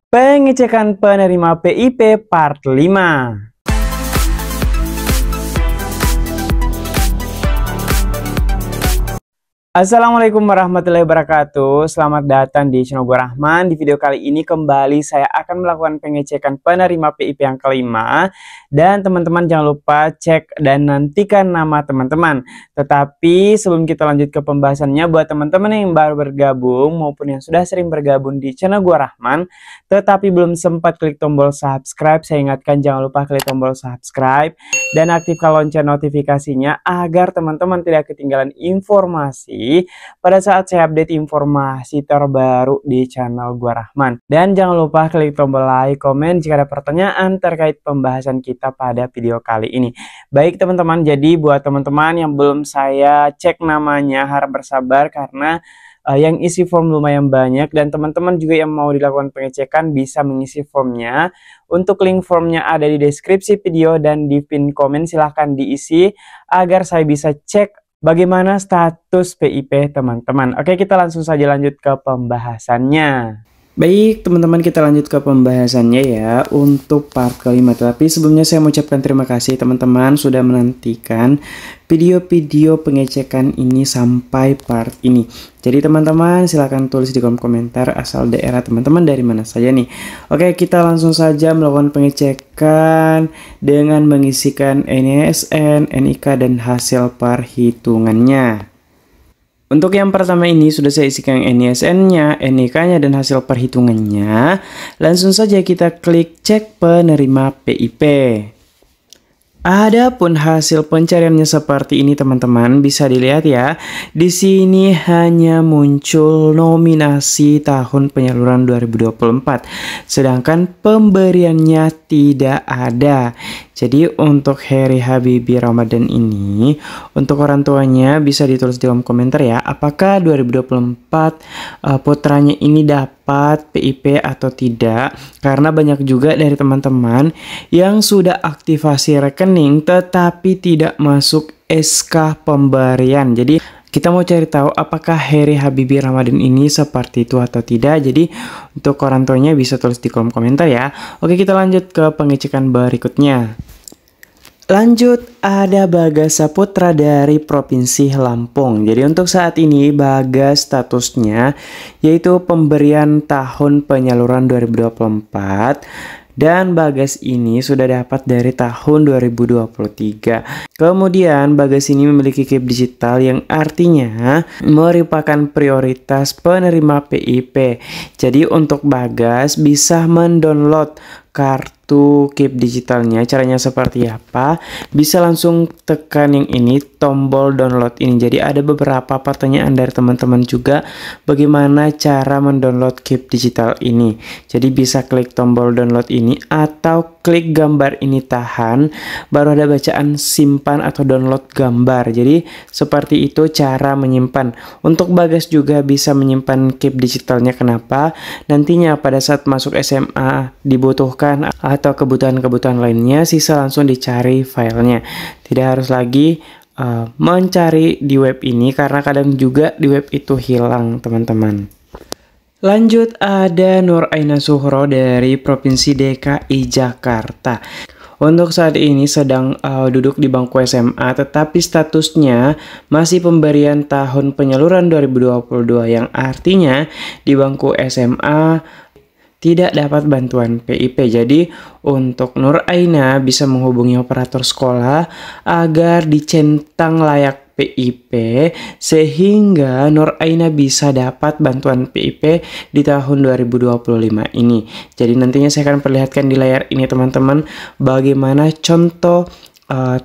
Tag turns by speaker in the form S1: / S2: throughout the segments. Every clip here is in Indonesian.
S1: Pengecekan penerima PIP part 5. Assalamualaikum warahmatullahi wabarakatuh. Selamat datang di channel gue Rahman. Di video kali ini kembali saya akan melakukan pengecekan penerima PIP yang kelima. Dan teman-teman jangan lupa cek dan nantikan nama teman-teman. Tetapi sebelum kita lanjut ke pembahasannya, buat teman-teman yang baru bergabung maupun yang sudah sering bergabung di channel gue Rahman, tetapi belum sempat klik tombol subscribe, saya ingatkan jangan lupa klik tombol subscribe dan aktifkan lonceng notifikasinya agar teman-teman tidak ketinggalan informasi pada saat saya update informasi terbaru di channel gua Rahman. Dan jangan lupa klik tombol like, komen jika ada pertanyaan terkait pembahasan kita pada video kali ini. Baik teman-teman, jadi buat teman-teman yang belum saya cek namanya harap bersabar karena yang isi form lumayan banyak, dan teman-teman juga yang mau dilakukan pengecekan bisa mengisi formnya. Untuk link formnya ada di deskripsi video dan di pin komen, silahkan diisi agar saya bisa cek bagaimana status PIP teman-teman. Oke, kita langsung saja lanjut ke pembahasannya. Baik teman-teman, kita lanjut ke pembahasannya ya untuk part kelima. Tapi sebelumnya saya mengucapkan terima kasih teman-teman sudah menantikan video-video pengecekan ini sampai part ini. Jadi teman-teman silahkan tulis di kolom komentar asal daerah teman-teman dari mana saja nih. Oke, kita langsung saja melakukan pengecekan dengan mengisikan NISN, NIK dan hasil perhitungannya. Untuk yang pertama ini sudah saya isikan NISN-nya, NIK-nya, dan hasil perhitungannya. Langsung saja kita klik cek penerima PIP. Adapun hasil pencariannya seperti ini teman-teman, bisa dilihat ya. Di sini hanya muncul nominasi tahun penyaluran 2024, sedangkan pemberiannya tidak ada. Jadi untuk Heri Habibie Ramadan ini, untuk orang tuanya bisa ditulis di kolom komentar ya, apakah 2024 putranya ini dapat PIP atau tidak. Karena banyak juga dari teman-teman yang sudah aktivasi rekening tetapi tidak masuk SK pemberian. Jadi kita mau cari tahu apakah Heri Habibie Ramadan ini seperti itu atau tidak. Jadi untuk orang tuanya bisa tulis di kolom komentar ya. Oke, kita lanjut ke pengecekan berikutnya. Lanjut, ada Bagas Saputra dari Provinsi Lampung. Jadi untuk saat ini Bagas statusnya yaitu pemberian tahun penyaluran 2024. Dan Bagas ini sudah dapat dari tahun 2023. Kemudian Bagas ini memiliki KIP digital yang artinya merupakan prioritas penerima PIP. Jadi untuk Bagas bisa mendownload kartu KIP digitalnya. Caranya seperti apa? Bisa langsung tekan yang ini, tombol download ini. Jadi ada beberapa pertanyaan dari teman-teman juga bagaimana cara mendownload KIP digital ini. Jadi bisa klik tombol download ini atau klik gambar ini tahan, baru ada bacaan simpan atau download gambar. Jadi seperti itu cara menyimpan. Untuk Bagas juga bisa menyimpan KIP digitalnya. Kenapa? Nantinya pada saat masuk SMA dibutuhkan atau kebutuhan-kebutuhan lainnya, sisa langsung dicari filenya. Tidak harus lagi mencari di web ini karena kadang juga di web itu hilang teman-teman. Lanjut, ada Nur Aina Suhro dari Provinsi DKI Jakarta. Untuk saat ini sedang duduk di bangku SMA, tetapi statusnya masih pemberian tahun penyaluran 2022, yang artinya di bangku SMA tidak dapat bantuan PIP. Jadi untuk Nur Aina bisa menghubungi operator sekolah agar dicentang layak PIP sehingga Nur Aina bisa dapat bantuan PIP di tahun 2025 ini. Jadi nantinya saya akan perlihatkan di layar ini teman-teman bagaimana contoh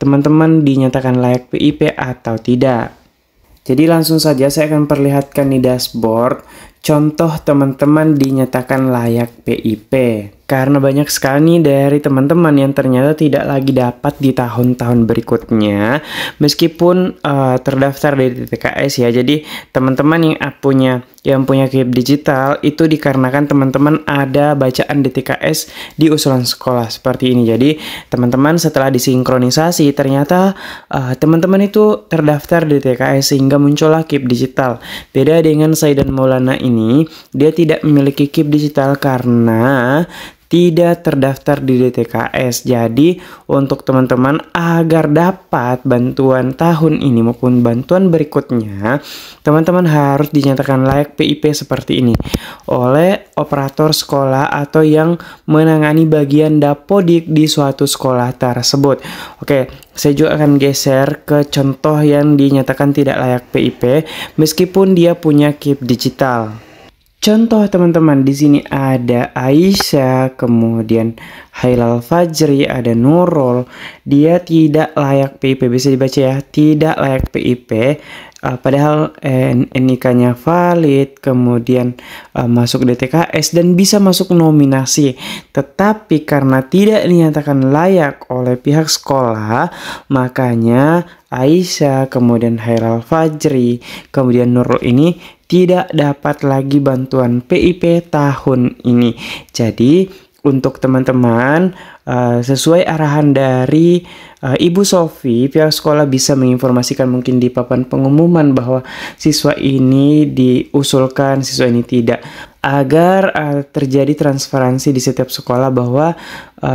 S1: teman-teman dinyatakan layak PIP atau tidak. Jadi langsung saja saya akan perlihatkan di dashboard contoh teman-teman dinyatakan layak PIP. Karena banyak sekali nih dari teman-teman yang ternyata tidak lagi dapat di tahun-tahun berikutnya meskipun terdaftar di DTKS ya. Jadi teman-teman yang punya KIP digital itu dikarenakan teman-teman ada bacaan DTKS di usulan sekolah seperti ini. Jadi teman-teman setelah disinkronisasi ternyata teman-teman itu terdaftar di DTKS sehingga muncullah KIP digital. Beda dengan saya dan Maulana ini, dia tidak memiliki KIP digital karena tidak terdaftar di DTKS. Jadi untuk teman-teman agar dapat bantuan tahun ini maupun bantuan berikutnya, teman-teman harus dinyatakan layak PIP seperti ini oleh operator sekolah atau yang menangani bagian dapodik di suatu sekolah tersebut. Oke, saya juga akan geser ke contoh yang dinyatakan tidak layak PIP meskipun dia punya KIP digital. Contoh teman-teman, di sini ada Aisyah, kemudian Hailal Fajri, ada Nurul. Dia tidak layak PIP, bisa dibaca ya, tidak layak PIP. Padahal NIK-nya valid, kemudian masuk DTKS dan bisa masuk nominasi. Tetapi karena tidak dinyatakan layak oleh pihak sekolah, makanya Aisyah, kemudian Hailal Fajri, kemudian Nurul ini tidak dapat lagi bantuan PIP tahun ini. Jadi untuk teman-teman sesuai arahan dari Ibu Sofi, pihak sekolah bisa menginformasikan mungkin di papan pengumuman bahwa siswa ini diusulkan, siswa ini tidak, agar terjadi transparansi di setiap sekolah bahwa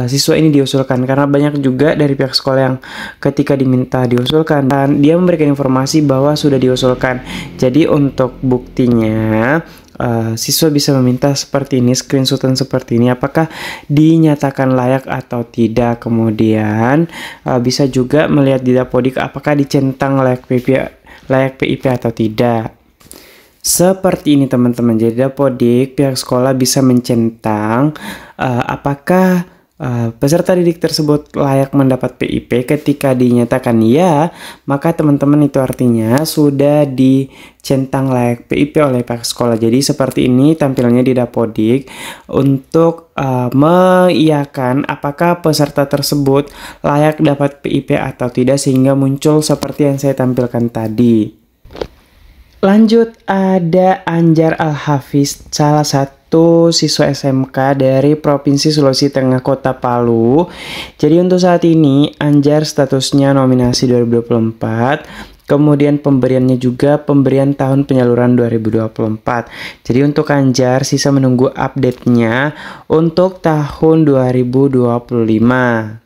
S1: siswa ini diusulkan. Karena banyak juga dari pihak sekolah yang ketika diminta diusulkan dan dia memberikan informasi bahwa sudah diusulkan. Jadi untuk buktinya siswa bisa meminta seperti ini, screenshotan seperti ini, apakah dinyatakan layak atau tidak. Kemudian bisa juga melihat di dapodik apakah dicentang layak PIP atau tidak. Seperti ini teman-teman. Jadi dapodik pihak sekolah bisa mencentang apakah peserta didik tersebut layak mendapat PIP. Ketika dinyatakan ya, maka teman-teman itu artinya sudah dicentang layak PIP oleh pihak sekolah. Jadi seperti ini tampilannya di dapodik untuk mengiyakan apakah peserta tersebut layak dapat PIP atau tidak, sehingga muncul seperti yang saya tampilkan tadi. Lanjut, ada Anjar Al-Hafiz, salah satu siswa SMK dari Provinsi Sulawesi Tengah Kota Palu. Jadi untuk saat ini Anjar statusnya nominasi 2024. Kemudian pemberiannya juga pemberian tahun penyaluran 2024. Jadi untuk Anjar sisa menunggu update-nya untuk tahun 2025.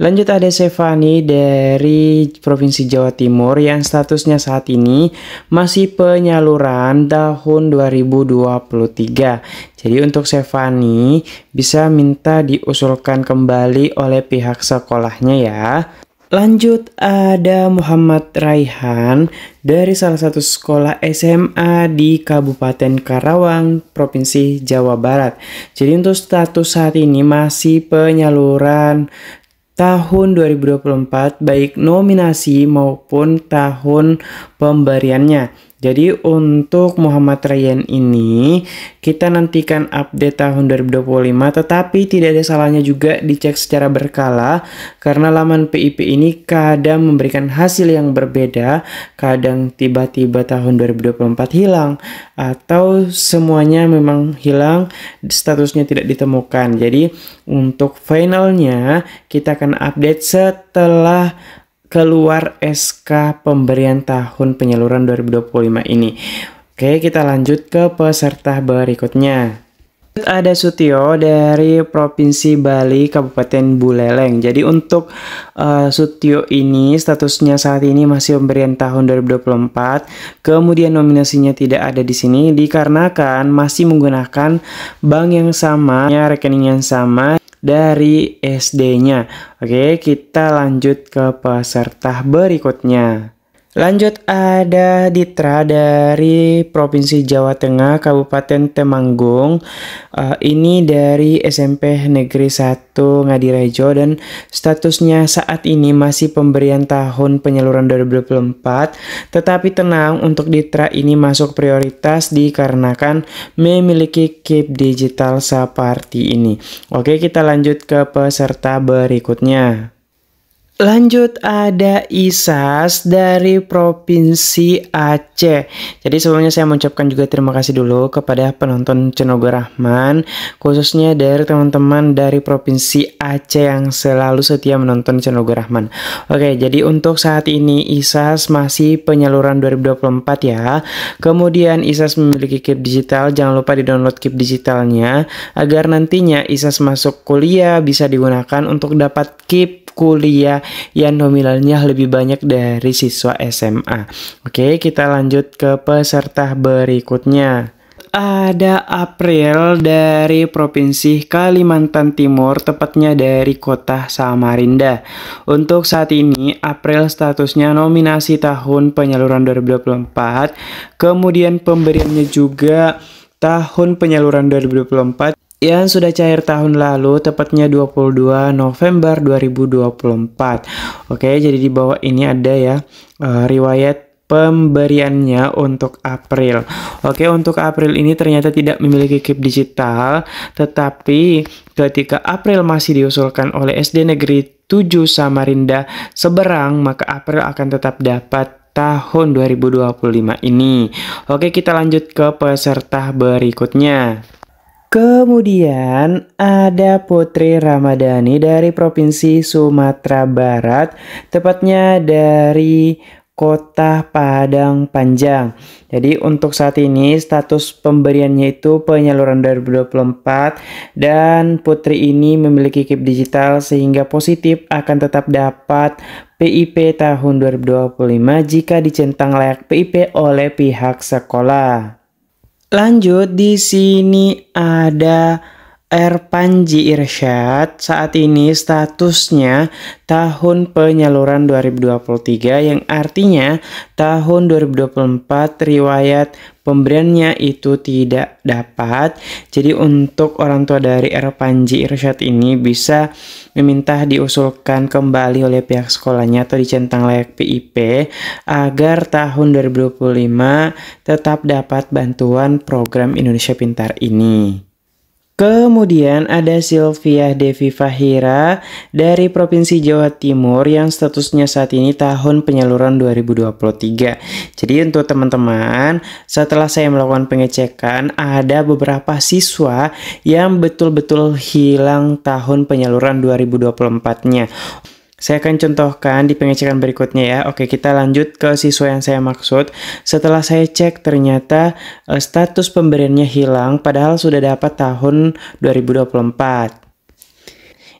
S1: Lanjut, ada Sevani dari Provinsi Jawa Timur yang statusnya saat ini masih penyaluran tahun 2023. Jadi untuk Sevani bisa minta diusulkan kembali oleh pihak sekolahnya ya. Lanjut, ada Muhammad Raihan dari salah satu sekolah SMA di Kabupaten Karawang, Provinsi Jawa Barat. Jadi untuk status saat ini masih penyaluran tahun 2024 baik nominasi maupun tahun pemberiannya. Jadi untuk Muhammad Raihan ini kita nantikan update tahun 2025, tetapi tidak ada salahnya juga dicek secara berkala karena laman PIP ini kadang memberikan hasil yang berbeda, kadang tiba-tiba tahun 2024 hilang atau semuanya memang hilang, statusnya tidak ditemukan. Jadi untuk finalnya kita akan update setelah keluar SK pemberian tahun penyaluran 2025 ini. Oke, kita lanjut ke peserta berikutnya. Ada Sutio dari Provinsi Bali, Kabupaten Buleleng. Jadi untuk Sutio ini statusnya saat ini masih pemberian tahun 2024. Kemudian nominasinya tidak ada di sini dikarenakan masih menggunakan bank yang sama, rekening yang sama dari SD-nya. Oke, kita lanjut ke peserta berikutnya. Lanjut ada Ditra dari Provinsi Jawa Tengah, Kabupaten Temanggung. Ini dari SMP Negeri 1 Ngadirejo dan statusnya saat ini masih pemberian tahun penyaluran 2024. Tetapi tenang, untuk Ditra ini masuk prioritas dikarenakan memiliki KIP digital seperti ini. Oke, kita lanjut ke peserta berikutnya. Lanjut ada Isas dari Provinsi Aceh. Jadi sebelumnya saya mengucapkan juga terima kasih dulu kepada penonton Cenogor Rahman, khususnya dari teman-teman dari Provinsi Aceh yang selalu setia menonton Cenogor Rahman. Oke, jadi untuk saat ini Isas masih penyaluran 2024 ya. Kemudian Isas memiliki KIP digital, jangan lupa di-download KIP digitalnya agar nantinya Isas masuk kuliah bisa digunakan untuk dapat KIP kuliah yang nominalnya lebih banyak dari siswa SMA. Oke, kita lanjut ke peserta berikutnya. Ada April dari Provinsi Kalimantan Timur, tepatnya dari kota Samarinda. Untuk saat ini, April statusnya nominasi tahun penyaluran 2024, kemudian pemberiannya juga tahun penyaluran 2024 yang sudah cair tahun lalu, tepatnya 22 November 2024. Oke, jadi di bawah ini ada ya riwayat pemberiannya untuk April. Oke, untuk April ini ternyata tidak memiliki KIP digital, tetapi ketika April masih diusulkan oleh SD Negeri 7 Samarinda Seberang, maka April akan tetap dapat tahun 2025 ini. Oke, kita lanjut ke peserta berikutnya. Kemudian ada Putri Ramadhani dari Provinsi Sumatera Barat, tepatnya dari Kota Padang Panjang. Jadi untuk saat ini status pemberiannya itu penyaluran 2024 dan Putri ini memiliki KIP digital sehingga positif akan tetap dapat PIP tahun 2025 jika dicentang layak PIP oleh pihak sekolah. Lanjut, di sini ada Panji Irsyad. Saat ini statusnya tahun penyaluran 2023 yang artinya tahun 2024 riwayat pemberiannya itu tidak dapat. Jadi untuk orang tua dari Panji Irsyad ini bisa meminta diusulkan kembali oleh pihak sekolahnya atau dicentang layak PIP agar tahun 2025 tetap dapat bantuan program Indonesia Pintar ini. Kemudian ada Sylvia Devi Fahira dari Provinsi Jawa Timur yang statusnya saat ini tahun penyaluran 2023. Jadi untuk teman-teman, setelah saya melakukan pengecekan, ada beberapa siswa yang betul-betul hilang tahun penyaluran 2024-nya. Saya akan contohkan di pengecekan berikutnya ya. Oke, kita lanjut ke siswa yang saya maksud. Setelah saya cek ternyata status pemberiannya hilang padahal sudah dapat tahun 2024.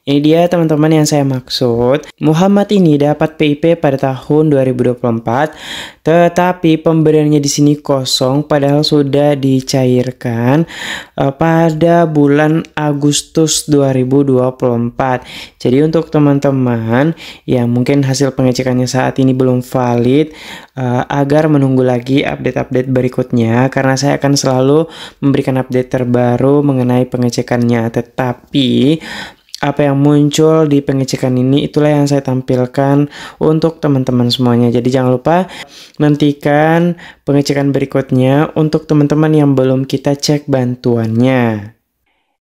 S1: Ini dia teman-teman yang saya maksud. Muhammad ini dapat PIP pada tahun 2024, tetapi pemberiannya di sini kosong padahal sudah dicairkan pada bulan Agustus 2024. Jadi untuk teman-teman yang mungkin hasil pengecekannya saat ini belum valid, agar menunggu lagi update-update berikutnya karena saya akan selalu memberikan update terbaru mengenai pengecekannya. Tetapi apa yang muncul di pengecekan ini itulah yang saya tampilkan untuk teman-teman semuanya. Jadi jangan lupa nantikan pengecekan berikutnya untuk teman-teman yang belum kita cek bantuannya.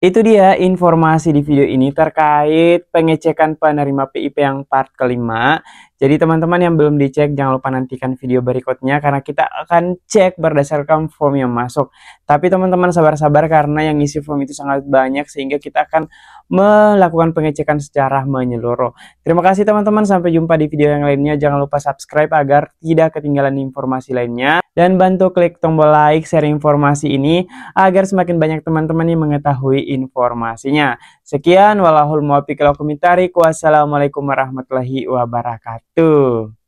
S1: Itu dia informasi di video ini terkait pengecekan penerima PIP yang part kelima. Jadi teman-teman yang belum dicek jangan lupa nantikan video berikutnya karena kita akan cek berdasarkan form yang masuk. Tapi teman-teman sabar-sabar karena yang isi form itu sangat banyak sehingga kita akan melakukan pengecekan secara menyeluruh. Terima kasih teman-teman, sampai jumpa di video yang lainnya. Jangan lupa subscribe agar tidak ketinggalan informasi lainnya. Dan bantu klik tombol like, share informasi ini agar semakin banyak teman-teman yang mengetahui informasinya. Sekian, walahul muwaffiq ila aqwamit thoriq. Wassalamualaikum warahmatullahi wabarakatuh.